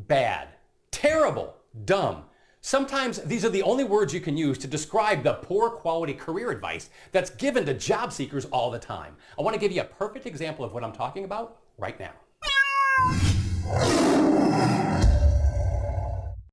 bad, terrible, dumb. Sometimes these are the only words you can use to describe the poor quality career advice that's given to job seekers all the time. I want to give you a perfect example of what I'm talking about right now.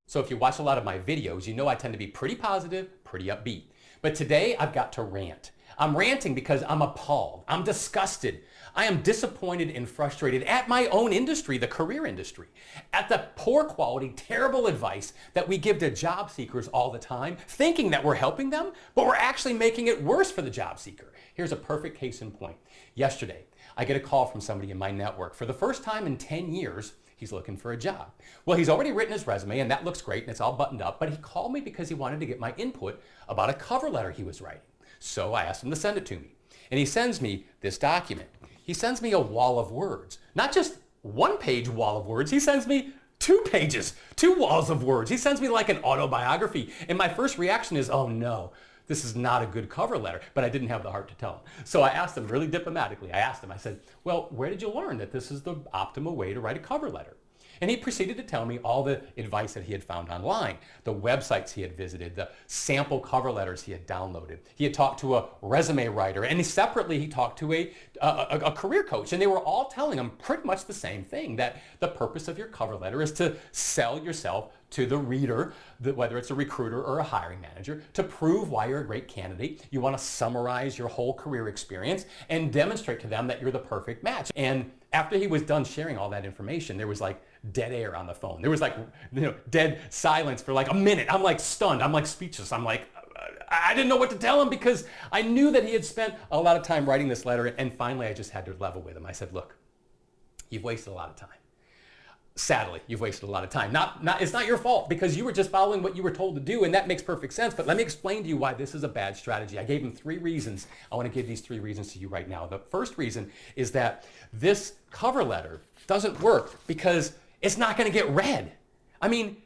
So if you watch a lot of my videos, you know I tend to be pretty positive, pretty upbeat. But today I've got to rant. I'm ranting because I'm appalled. I'm disgusted. I am disappointed and frustrated at my own industry, the career industry, at the poor quality, terrible advice that we give to job seekers all the time, thinking that we're helping them, but we're actually making it worse for the job seeker. Here's a perfect case in point. Yesterday, I get a call from somebody in my network. For the first time in 10 years, he's looking for a job. Well, he's already written his resume, and that looks great, and it's all buttoned up, but he called me because he wanted to get my input about a cover letter he was writing. So I asked him to send it to me. And he sends me this document. He sends me a wall of words. Not just one-page wall of words. He sends me 2 pages, 2 walls of words. He sends me like an autobiography. And my first reaction is, oh no, this is not a good cover letter. But I didn't have the heart to tell him. So I asked him really diplomatically. I said, well, where did you learn that this is the optimal way to write a cover letter? And he proceeded to tell me all the advice that he had found online, the websites he had visited, the sample cover letters he had downloaded. He had talked to a resume writer, and separately he talked to a career coach. And they were all telling him pretty much the same thing, that the purpose of your cover letter is to sell yourself to the reader, whether it's a recruiter or a hiring manager, to prove why you're a great candidate. You want to summarize your whole career experience and demonstrate to them that you're the perfect match. And after he was done sharing all that information, there was like dead air on the phone. There was like, dead silence for like a minute. I'm like stunned. I'm like speechless. I'm like, I didn't know what to tell him because I knew that he had spent a lot of time writing this letter. And finally, I just had to level with him. I said, look, you've wasted a lot of time. Sadly, you've wasted a lot of time. It's not your fault because you were just following what you were told to do, and that makes perfect sense. But let me explain to you why this is a bad strategy. I gave him 3 reasons. I want to give these 3 reasons to you right now. The first reason is that this cover letter doesn't work because it's not going to get read. I mean,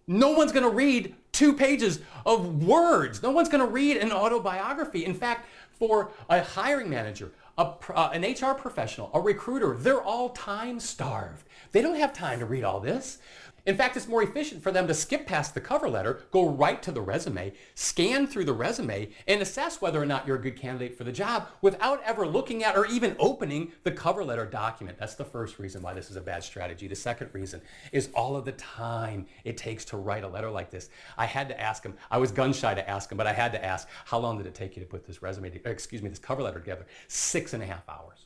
no one's going to read 2 pages of words. No one's going to read an autobiography. In fact, for a hiring manager, an HR professional, a recruiter, they're all time starved. They don't have time to read all this. In fact, it's more efficient for them to skip past the cover letter, go right to the resume, scan through the resume, and assess whether or not you're a good candidate for the job without ever looking at or even opening the cover letter document. That's the first reason why this is a bad strategy. The second reason is all of the time it takes to write a letter like this. I had to ask him. I was gun shy to ask him, but I had to ask, how long did it take you to put this this cover letter together? 6.5 hours.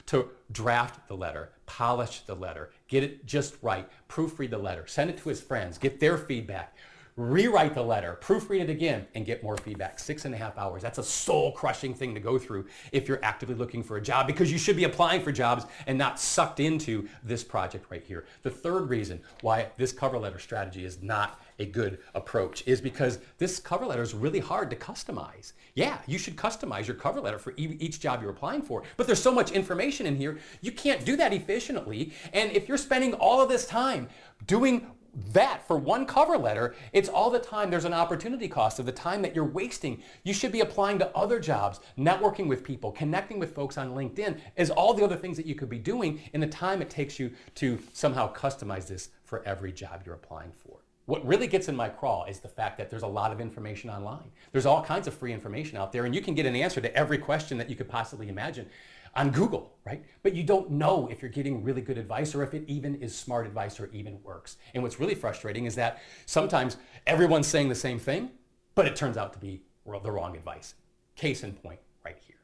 To draft the letter, polish the letter, get it just right, proofread the letter, send it to his friends, get their feedback, rewrite the letter, proofread it again, and get more feedback. 6.5 hours. That's a soul-crushing thing to go through if you're actively looking for a job, because you should be applying for jobs and not sucked into this project right here. The third reason why this cover letter strategy is not a good approach is because this cover letter is really hard to customize. Yeah, you should customize your cover letter for each job you're applying for, but there's so much information in here, you can't do that efficiently. And if you're spending all of this time doing that for one cover letter, it's all the time. There's an opportunity cost of the time that you're wasting. You should be applying to other jobs, networking with people, connecting with folks on LinkedIn, as all the other things that you could be doing in the time it takes you to somehow customize this for every job you're applying for. What really gets in my craw is the fact that there's a lot of information online. There's all kinds of free information out there, and you can get an answer to every question that you could possibly imagine on Google, right? But you don't know if you're getting really good advice or if it even is smart advice or even works. And what's really frustrating is that sometimes everyone's saying the same thing, but it turns out to be the wrong advice. Case in point right here.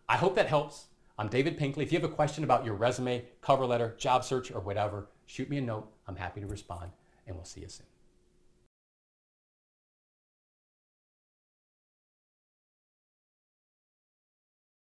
I hope that helps. I'm David Pinkley. If you have a question about your resume, cover letter, job search, or whatever, shoot me a note. I'm happy to respond, and we'll see you soon.